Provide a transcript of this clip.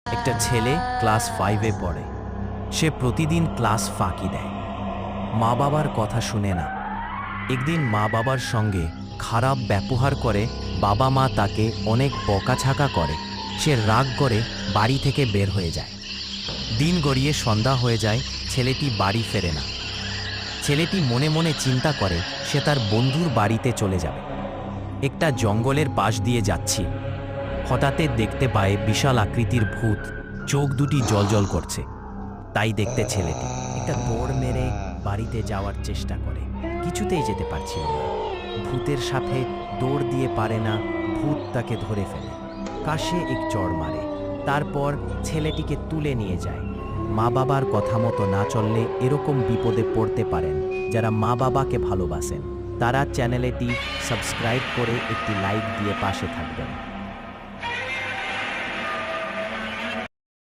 একটা ছেলে ক্লাস 5-এ পড়ে। সে প্রতিদিন ক্লাস ফাঁকি দেয়, মা বাবার কথা শুনে না। একদিন মা বাবার সঙ্গে খারাপ ব্যবহার করে, বাবা মা তাকে অনেক বকাঝকা করে। সে রাগ করে বাড়ি থেকে বের হয়ে যায়। দিন গড়িয়ে সন্ধ্যা হয়ে যায়, ছেলেটি বাড়ি ফেরে না। ছেলেটি মনে মনে চিন্তা করে সে তার বন্ধুর বাড়িতে চলে যাবে। একটা জঙ্গলের পাশ দিয়ে যাচ্ছি, হঠাৎ দেখতে পায় বিশাল আকৃতির ভূত, চোখ দুটি জ্বলজ্বল করছে। তাই দেখতে ছেলেটি একটা দৌড় মেরে বাড়িতে যাওয়ার চেষ্টা করে, কিছুতেই যেতে পারছিল না। ভূতের সাথে দৌড় দিয়ে পারে না, ভূত তাকে ধরে ফেলে, কাশে এক চড় মারে। তারপর ছেলেটিকে তুলে নিয়ে যায়। মা বাবার কথা মতো না চললে এরকম বিপদে পড়তে পারেন যারা মা বাবাকে ভালোবাসেন। তারা চ্যানেলটি সাবস্ক্রাইব করে একটি লাইক দিয়ে পাশে থাকবেন।